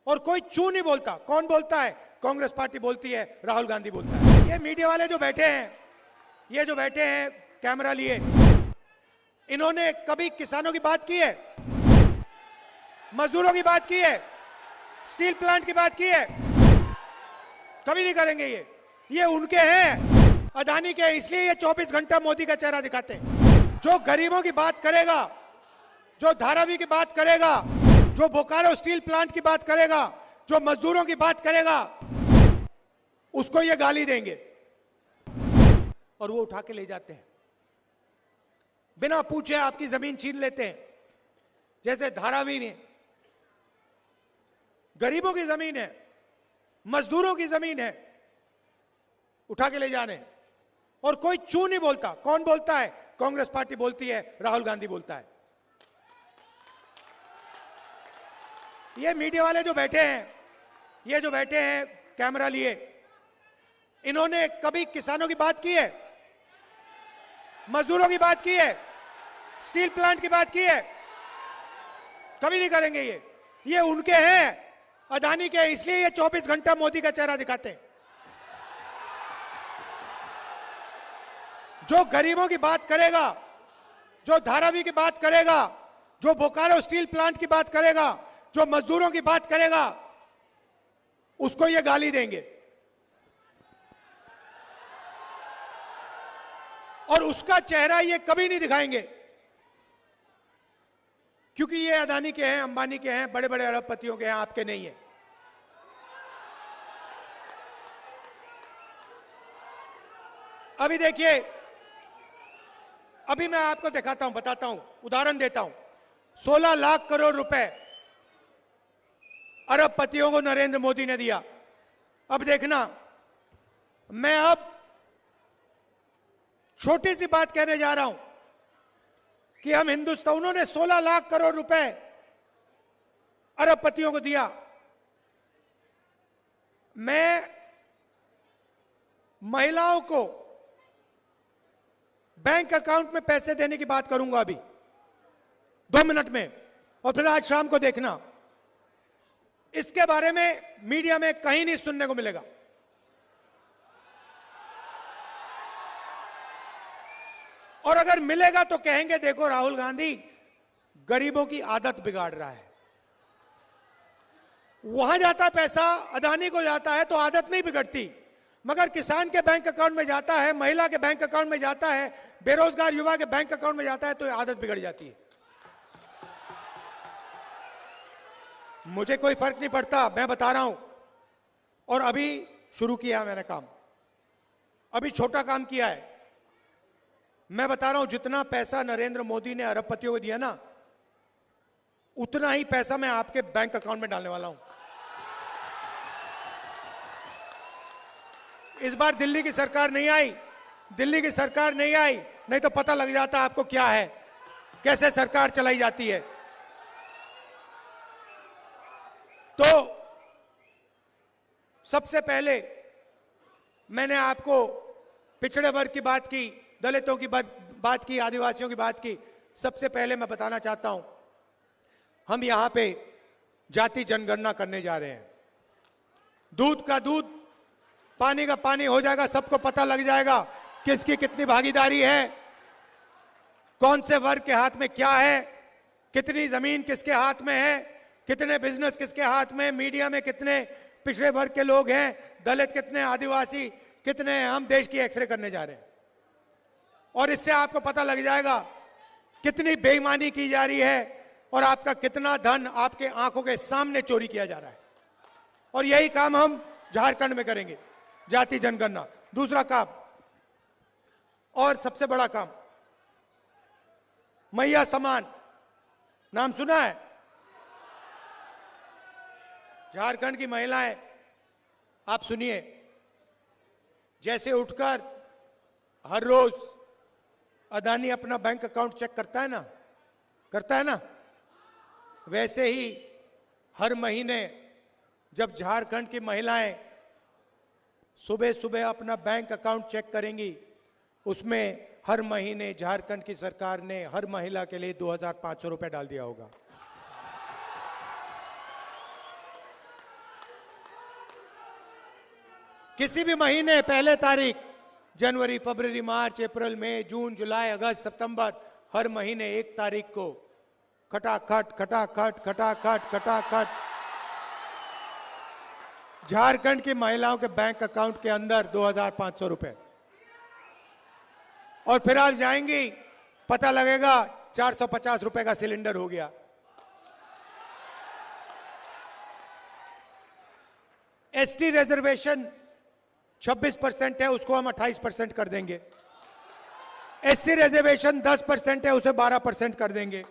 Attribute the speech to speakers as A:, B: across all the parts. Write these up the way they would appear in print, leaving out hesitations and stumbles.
A: और कोई चू नहीं बोलता। कौन बोलता है? कांग्रेस पार्टी बोलती है, राहुल गांधी बोलता है। ये मीडिया वाले जो बैठे हैं, ये जो बैठे हैं कैमरा लिए, इन्होंने कभी किसानों की बात की है? मजदूरों की बात की है? स्टील प्लांट की बात की है? कभी नहीं करेंगे। ये उनके हैं, अदानी के, इसलिए ये 24 घंटा मोदी का चेहरा दिखाते हैं। जो गरीबों की बात करेगा, जो धारावी की बात करेगा, जो बोकारो स्टील प्लांट की बात करेगा, जो मजदूरों की बात करेगा, उसको ये गाली देंगे और वो उठा के ले जाते हैं। बिना पूछे आपकी जमीन छीन लेते हैं। जैसे धारावी में गरीबों की जमीन है, मजदूरों की जमीन है, उठा के ले जा रहे हैं और कोई चू नहीं बोलता। कौन बोलता है? कांग्रेस पार्टी बोलती है, राहुल गांधी बोलता है। ये मीडिया वाले जो बैठे हैं, ये जो बैठे हैं कैमरा लिए, इन्होंने कभी किसानों की बात की है? मजदूरों की बात की है? स्टील प्लांट की बात की है? कभी नहीं करेंगे। ये उनके हैं, अदानी के, इसलिए ये 24 घंटा मोदी का चेहरा दिखाते हैं। जो गरीबों की बात करेगा, जो धारावी की बात करेगा, जो बोकारो स्टील प्लांट की बात करेगा, जो मजदूरों की बात करेगा, उसको ये गाली देंगे और उसका चेहरा ये कभी नहीं दिखाएंगे, क्योंकि ये अदानी के हैं, अंबानी के हैं, बड़े बड़े अरबपतियों के हैं, आपके नहीं है। अभी देखिए, अभी मैं आपको दिखाता हूं, बताता हूं, उदाहरण देता हूं। 16 लाख करोड़ रुपए अरबपतियों को नरेंद्र मोदी ने दिया। अब देखना, मैं अब छोटी सी बात कहने जा रहा हूं कि हम हिंदुस्तान, उन्होंने 16 लाख करोड़ रुपए अरबपतियों को दिया। मैं महिलाओं को बैंक अकाउंट में पैसे देने की बात करूंगा अभी 2 मिनट में, और फिर आज शाम को देखना, इसके बारे में मीडिया में कहीं नहीं सुनने को मिलेगा। और अगर मिलेगा तो कहेंगे देखो राहुल गांधी गरीबों की आदत बिगाड़ रहा है। वहां जाता पैसा, अदानी को जाता है तो आदत नहीं बिगड़ती, मगर किसान के बैंक अकाउंट में जाता है, महिला के बैंक अकाउंट में जाता है, बेरोजगार युवा के बैंक अकाउंट में जाता है तो आदत बिगड़ जाती है। मुझे कोई फर्क नहीं पड़ता, मैं बता रहा हूं। और अभी शुरू किया मैंने काम, अभी छोटा काम किया है। मैं बता रहा हूं, जितना पैसा नरेंद्र मोदी ने अरबपतियों को दिया ना, उतना ही पैसा मैं आपके बैंक अकाउंट में डालने वाला हूं। इस बार दिल्ली की सरकार नहीं आई, दिल्ली की सरकार नहीं आई, नहीं तो पता लग जाता आपको क्या है, कैसे सरकार चलाई जाती है। तो सबसे पहले मैंने आपको पिछड़े वर्ग की बात की, दलितों की बात की, आदिवासियों की बात की। सबसे पहले मैं बताना चाहता हूं, हम यहां पे जाति जनगणना करने जा रहे हैं। दूध का दूध, पानी का पानी हो जाएगा, सबको पता लग जाएगा किसकी कितनी भागीदारी है, कौन से वर्ग के हाथ में क्या है, कितनी जमीन किसके हाथ में है, कितने बिजनेस किसके हाथ में, मीडिया में कितने पिछड़े वर्ग के लोग हैं, दलित कितने, आदिवासी कितने। हम देश की एक्सरे करने जा रहे हैं और इससे आपको पता लग जाएगा कितनी बेईमानी की जा रही है और आपका कितना धन आपके आंखों के सामने चोरी किया जा रहा है। और यही काम हम झारखंड में करेंगे, जाति जनगणना। दूसरा काम और सबसे बड़ा काम, मैया समान, नाम सुना है? झारखंड की महिलाएं, आप सुनिए, जैसे उठकर हर रोज अदानी अपना बैंक अकाउंट चेक करता है ना, वैसे ही हर महीने जब झारखंड की महिलाएं सुबह सुबह अपना बैंक अकाउंट चेक करेंगी, उसमें हर महीने झारखंड की सरकार ने हर महिला के लिए 2500 रुपए डाल दिया होगा। किसी भी महीने पहले तारीख, जनवरी, फरवरी, मार्च, अप्रैल, मई, जून, जुलाई, अगस्त, सितंबर, हर महीने 1 तारीख को खटाखट खटाखट खटाखट खटाखट झारखंड की महिलाओं के बैंक अकाउंट के अंदर 2,500 रुपए। और फिर आप जाएंगी, पता लगेगा 450 रुपए का सिलेंडर हो गया। एसटी रिजर्वेशन 26% है, उसको हम 28% कर देंगे। एससी रिजर्वेशन 10% है, उसे 12% कर देंगे।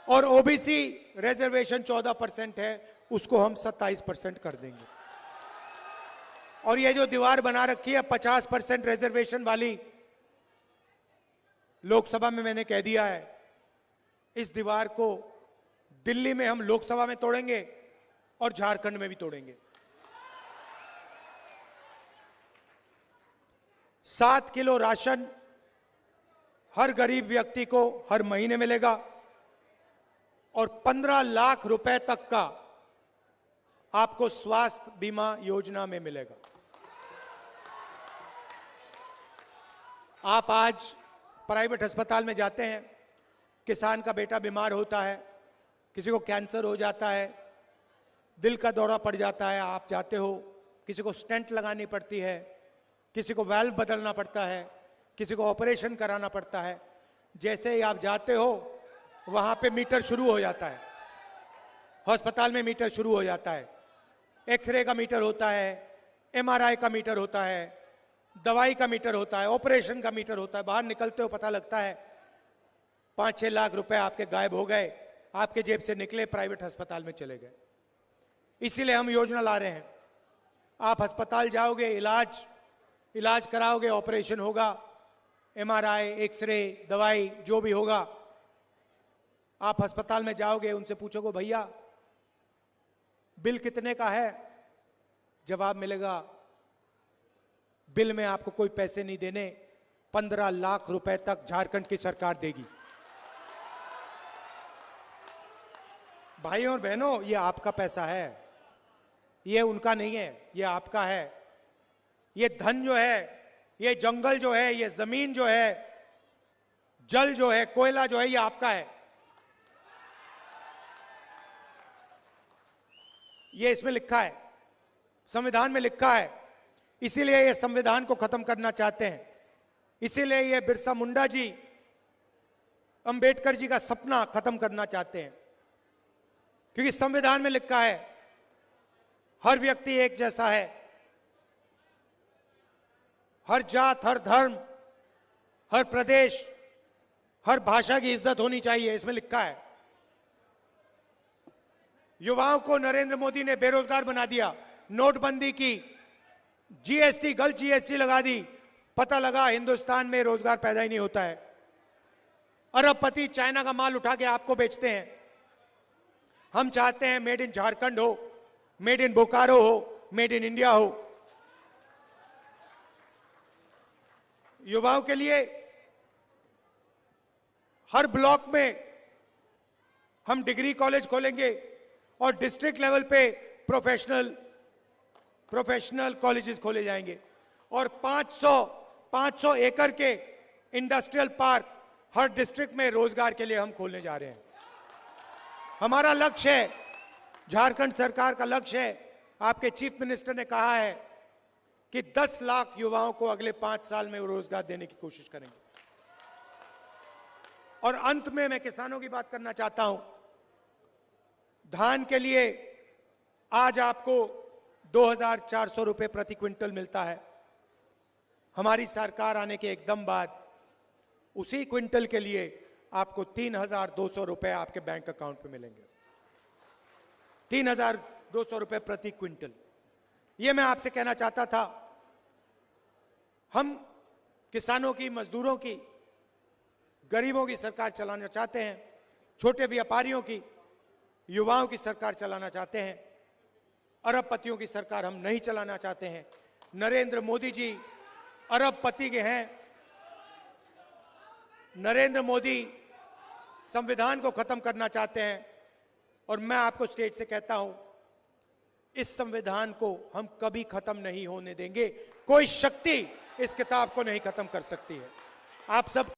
A: और ओबीसी रिजर्वेशन 14% है, उसको हम 27% कर देंगे। और ये जो दीवार बना रखी है 50% रिजर्वेशन वाली, लोकसभा में मैंने कह दिया है, इस दीवार को दिल्ली में हम लोकसभा में तोड़ेंगे और झारखंड में भी तोड़ेंगे। 7 किलो राशन हर गरीब व्यक्ति को हर महीने मिलेगा और 15 लाख रुपए तक का आपको स्वास्थ्य बीमा योजना में मिलेगा। आप आज प्राइवेट अस्पताल में जाते हैं, किसान का बेटा बीमार होता है, किसी को कैंसर हो जाता है, दिल का दौरा पड़ जाता है, आप जाते हो, किसी को स्टेंट लगानी पड़ती है, किसी को वाल्व बदलना पड़ता है, किसी को ऑपरेशन कराना पड़ता है। जैसे ही आप जाते हो वहां पे मीटर शुरू हो जाता है, अस्पताल में मीटर शुरू हो जाता है। एक्सरे का मीटर होता है, एमआरआई का मीटर होता है, दवाई का मीटर होता है, ऑपरेशन का मीटर होता है। बाहर निकलते हो पता लगता है 5-6 लाख रुपए आपके गायब हो गए, आपके जेब से निकले, प्राइवेट अस्पताल में चले गए। इसीलिए हम योजना ला रहे हैं। आप अस्पताल जाओगे, इलाज कराओगे, ऑपरेशन होगा, एमआरआई, एक्सरे, दवाई जो भी होगा, आप अस्पताल में जाओगे, उनसे पूछोगे भैया बिल कितने का है, जवाब मिलेगा बिल में आपको कोई पैसे नहीं देने, 15 लाख रुपए तक झारखंड की सरकार देगी। भाइयों और बहनों, ये आपका पैसा है, ये उनका नहीं है, ये आपका है। ये धन जो है, ये जंगल जो है, ये जमीन जो है, जल जो है, कोयला जो है, ये आपका है। ये इसमें लिखा है, संविधान में लिखा है। इसीलिए ये संविधान को खत्म करना चाहते हैं। इसीलिए ये बिरसा मुंडा जी, अंबेडकर जी का सपना खत्म करना चाहते हैं। क्योंकि संविधान में लिखा है हर व्यक्ति एक जैसा है, हर जात, हर धर्म, हर प्रदेश, हर भाषा की इज्जत होनी चाहिए, इसमें लिखा है। युवाओं को नरेंद्र मोदी ने बेरोजगार बना दिया, नोटबंदी की, जीएसटी, गलत जीएसटी लगा दी, पता लगा हिंदुस्तान में रोजगार पैदा ही नहीं होता है। अरबपति चाइना का माल उठा के आपको बेचते हैं। हम चाहते हैं मेड इन झारखंड हो, मेड इन बोकारो हो, मेड इन इंडिया हो। युवाओं के लिए हर ब्लॉक में हम डिग्री कॉलेज खोलेंगे और डिस्ट्रिक्ट लेवल पे प्रोफेशनल कॉलेजेस खोले जाएंगे और 500 एकड़ के इंडस्ट्रियल पार्क हर डिस्ट्रिक्ट में रोजगार के लिए हम खोलने जा रहे हैं। हमारा लक्ष्य है, झारखंड सरकार का लक्ष्य है, आपके चीफ मिनिस्टर ने कहा है कि 10 लाख युवाओं को अगले 5 साल में रोजगार देने की कोशिश करेंगे। और अंत में मैं किसानों की बात करना चाहता हूं। धान के लिए आज आपको 2,400 रुपए प्रति क्विंटल मिलता है। हमारी सरकार आने के एकदम बाद उसी क्विंटल के लिए आपको 3,200 रुपए आपके बैंक अकाउंट पे मिलेंगे। 3,200 रुपए प्रति क्विंटल। यह मैं आपसे कहना चाहता था। हम किसानों की, मजदूरों की, गरीबों की सरकार चलाना चाहते हैं, छोटे व्यापारियों की, युवाओं की सरकार चलाना चाहते हैं। अरबपतियों की सरकार हम नहीं चलाना चाहते हैं। नरेंद्र मोदी जी अरबपति के हैं। नरेंद्र मोदी संविधान को खत्म करना चाहते हैं। और मैं आपको स्टेज से कहता हूं, इस संविधान को हम कभी खत्म नहीं होने देंगे। कोई शक्ति इस किताब को नहीं खत्म कर सकती है। आप सब